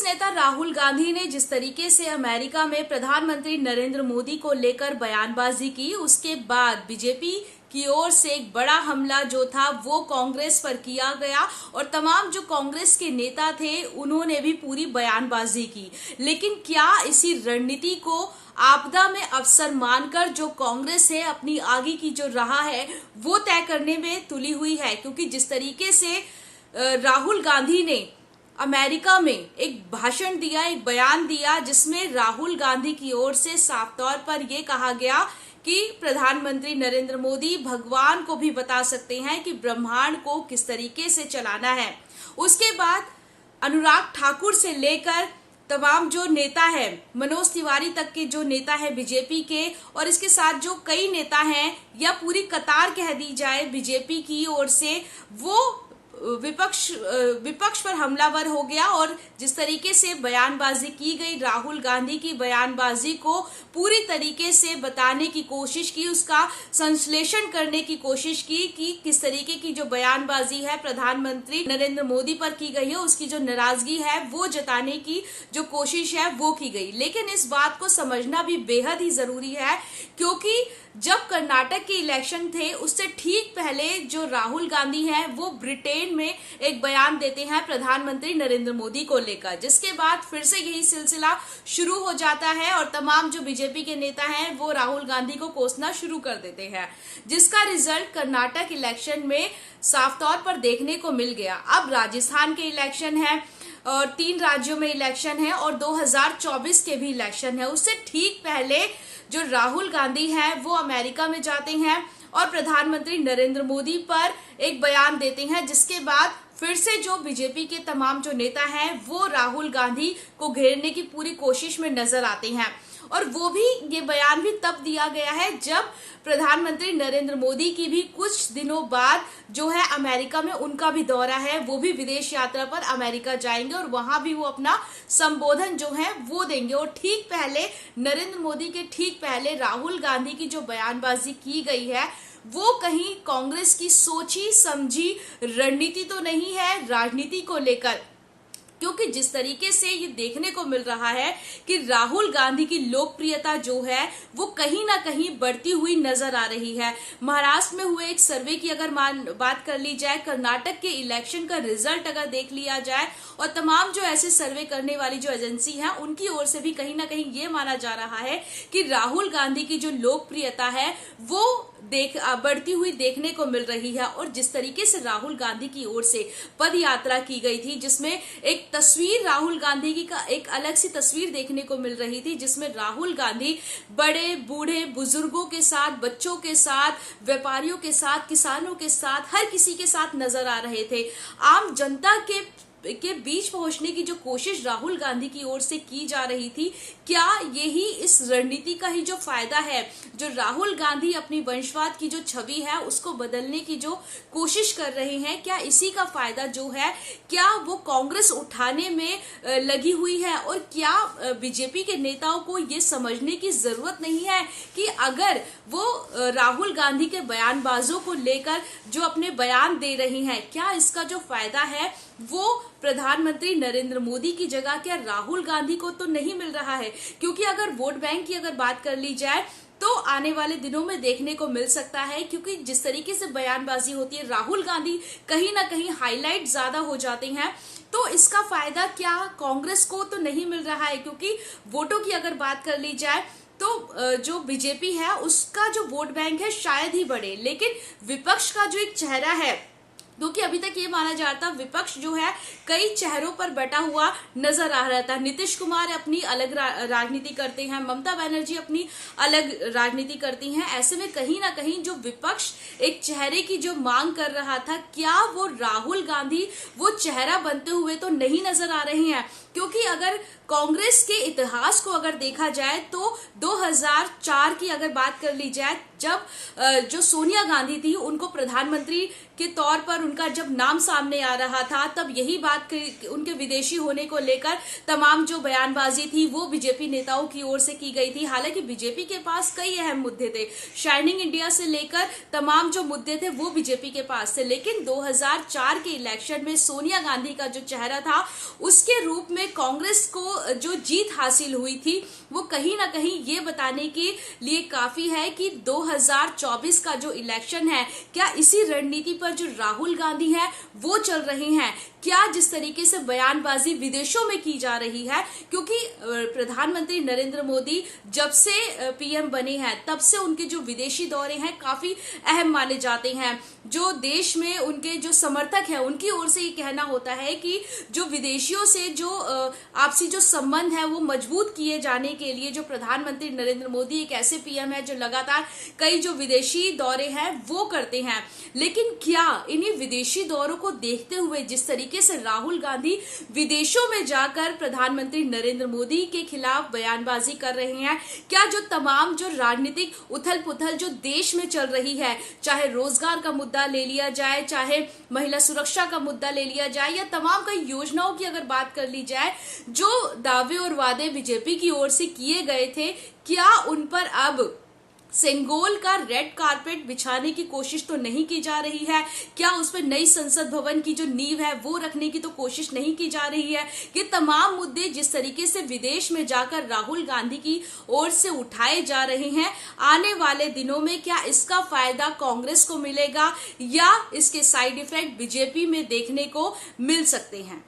नेता राहुल गांधी ने जिस तरीके से अमेरिका में प्रधानमंत्री नरेंद्र मोदी को लेकर बयानबाजी की, उसके बाद बीजेपी की ओर से एक बड़ा हमला जो था वो कांग्रेस पर किया गया और तमाम जो कांग्रेस के नेता थे उन्होंने भी पूरी बयानबाजी की। लेकिन क्या इसी रणनीति को आपदा में अवसर मानकर जो कांग्रेस है अपनी आगे की जो राह है वो तय करने में तुली हुई है, क्योंकि जिस तरीके से राहुल गांधी ने अमेरिका में एक भाषण दिया, एक बयान दिया, जिसमें राहुल गांधी की ओर से साफ तौर पर यह कहा गया कि प्रधानमंत्री नरेंद्र मोदी भगवान को भी बता सकते हैं कि ब्रह्मांड को किस तरीके से चलाना है। उसके बाद अनुराग ठाकुर से लेकर तमाम जो नेता है, मनोज तिवारी तक के जो नेता है बीजेपी के, और इसके साथ जो कई नेता हैं या पूरी कतार कह दी जाए बीजेपी की ओर से, वो विपक्ष पर हमलावर हो गया। और जिस तरीके से बयानबाजी की गई, राहुल गांधी की बयानबाजी को पूरी तरीके से बताने की कोशिश की, उसका संश्लेषण करने की कोशिश की कि किस तरीके की जो बयानबाजी है प्रधानमंत्री नरेंद्र मोदी पर की गई है, उसकी जो नाराजगी है वो जताने की जो कोशिश है वो की गई। लेकिन इस बात को समझना भी बेहद ही जरूरी है, क्योंकि जब कर्नाटक के इलेक्शन थे उससे ठीक पहले जो राहुल गांधी हैं वो ब्रिटेन में एक बयान देते हैं प्रधानमंत्री नरेंद्र मोदी को लेकर, जिसके बाद फिर से यही सिलसिला शुरू हो जाता है और तमाम जो बीजेपी के नेता हैं वो राहुल गांधी को कोसना शुरू कर देते हैं, जिसका रिजल्ट कर्नाटक इलेक्शन में साफ तौर पर देखने को मिल गया। अब राजस्थान के इलेक्शन है और 3 राज्यों में इलेक्शन है और 2024 के भी इलेक्शन है। उससे ठीक पहले जो राहुल गांधी हैं वो अमेरिका में जाते हैं और प्रधानमंत्री नरेंद्र मोदी पर एक बयान देते हैं, जिसके बाद फिर से जो बीजेपी के तमाम जो नेता हैं वो राहुल गांधी को घेरने की पूरी कोशिश में नजर आते हैं। और वो भी ये बयान भी तब दिया गया है जब प्रधानमंत्री नरेंद्र मोदी की भी कुछ दिनों बाद जो है अमेरिका में उनका भी दौरा है, वो भी विदेश यात्रा पर अमेरिका जाएंगे और वहां भी वो अपना संबोधन जो है वो देंगे। और ठीक पहले नरेंद्र मोदी के ठीक पहले राहुल गांधी की जो बयानबाजी की गई है वो कहीं कांग्रेस की सोची समझी रणनीति तो नहीं है राजनीति को लेकर, क्योंकि जिस तरीके से ये देखने को मिल रहा है कि राहुल गांधी की लोकप्रियता जो है वो कहीं ना कहीं बढ़ती हुई नजर आ रही है। महाराष्ट्र में हुए एक सर्वे की अगर बात कर ली जाए, कर्नाटक के इलेक्शन का रिजल्ट अगर देख लिया जाए, और तमाम जो ऐसे सर्वे करने वाली जो एजेंसी है उनकी ओर से भी कहीं ना कहीं ये माना जा रहा है कि राहुल गांधी की जो लोकप्रियता है वो बढ़ती हुई देखने को मिल रही है। और जिस तरीके से राहुल गांधी की ओर से पद यात्रा की गई थी, जिसमें एक तस्वीर राहुल गांधी की का एक अलग सी तस्वीर देखने को मिल रही थी, जिसमें राहुल गांधी बड़े बूढ़े बुजुर्गों के साथ, बच्चों के साथ, व्यापारियों के साथ, किसानों के साथ, हर किसी के साथ नजर आ रहे थे। आम जनता के बीच पहुंचने की जो कोशिश राहुल गांधी की ओर से की जा रही थी, क्या यही इस रणनीति का ही जो फायदा है, जो राहुल गांधी अपनी वंशवाद की जो छवि है उसको बदलने की जो कोशिश कर रहे हैं, क्या इसी का फायदा जो है क्या वो कांग्रेस उठाने में लगी हुई है? और क्या बीजेपी के नेताओं को ये समझने की जरूरत नहीं है कि अगर वो राहुल गांधी के बयानबाजों को लेकर जो अपने बयान दे रही हैं, क्या इसका जो फायदा है वो प्रधानमंत्री नरेंद्र मोदी की जगह क्या राहुल गांधी को तो नहीं मिल रहा है? क्योंकि अगर वोट बैंक की अगर बात कर ली जाए तो आने वाले दिनों में देखने को मिल सकता है, क्योंकि जिस तरीके से बयानबाजी होती है राहुल गांधी कहीं ना कहीं हाईलाइट ज्यादा हो जाते हैं, तो इसका फायदा क्या कांग्रेस को तो नहीं मिल रहा है। क्योंकि वोटों की अगर बात कर ली जाए तो जो बीजेपी है उसका जो वोट बैंक है शायद ही बढ़े, लेकिन विपक्ष का जो एक चेहरा है, क्योंकि अभी तक ये माना जाता विपक्ष जो है कई चेहरों पर बटा हुआ नजर आ रहा था। नीतीश कुमार अपनी अलग राजनीति करते हैं, ममता बनर्जी अपनी अलग राजनीति करती हैं। ऐसे में कहीं ना कहीं जो विपक्ष एक चेहरे की जो मांग कर रहा था, क्या वो राहुल गांधी वो चेहरा बनते हुए तो नहीं नजर आ रहे हैं? क्योंकि अगर कांग्रेस के इतिहास को अगर देखा जाए तो 2004 की अगर बात कर ली जाए, जब जो सोनिया गांधी थी उनको प्रधानमंत्री के तौर पर उनका जब नाम सामने आ रहा था, तब यही बात उनके विदेशी होने को लेकर तमाम जो बयानबाजी थी वो बीजेपी नेताओं की ओर से की गई थी। हालांकि बीजेपी के पास कई अहम मुद्दे थे, शाइनिंग इंडिया से लेकर तमाम जो मुद्दे थे वो बीजेपी के पास थे, लेकिन 2004 के इलेक्शन में सोनिया गांधी का जो चेहरा था उसके रूप में कांग्रेस को जो जीत हासिल हुई थी वो कहीं ना कहीं ये बताने के लिए काफी है कि 2024 का जो इलेक्शन है, क्या इसी रणनीति पर जो राहुल गांधी है वो चल रहे हैं, क्या जिस तरीके से बयानबाजी विदेशों में की जा रही है, क्योंकि प्रधानमंत्री नरेंद्र मोदी जब से पीएम बने हैं तब से उनके जो विदेशी दौरे हैं काफी अहम माने जाते हैं। जो देश में उनके जो समर्थक हैं उनकी ओर से ये कहना होता है कि जो विदेशियों से जो आपसी जो संबंध है वो मजबूत किए जाने के लिए जो प्रधानमंत्री नरेंद्र मोदी एक ऐसे पीएम है जो लगातार कई जो विदेशी दौरे हैं वो करते हैं। लेकिन क्या इन्हीं विदेशी दौरों को देखते हुए जिस तरीके से राहुल गांधी विदेशों में जाकर प्रधानमंत्री नरेंद्र मोदी के खिलाफ बयानबाजी कर रहे हैं, क्या जो तमाम जो राजनीतिक उथल पुथल जो देश में चल रही है, चाहे रोजगार का मुद्दा ले लिया जाए, चाहे महिला सुरक्षा का मुद्दा ले लिया जाए, या तमाम कई योजनाओं की अगर बात कर ली जाए, जो दावे और वादे बीजेपी की ओर से किए गए थे, क्या उन पर अब सेंगोल का रेड कारपेट बिछाने की कोशिश तो नहीं की जा रही है? क्या उस पर नई संसद भवन की जो नींव है वो रखने की तो कोशिश नहीं की जा रही है? ये तमाम मुद्दे जिस तरीके से विदेश में जाकर राहुल गांधी की ओर से उठाए जा रहे हैं, आने वाले दिनों में क्या इसका फायदा कांग्रेस को मिलेगा या इसके साइड इफेक्ट बीजेपी में देखने को मिल सकते हैं?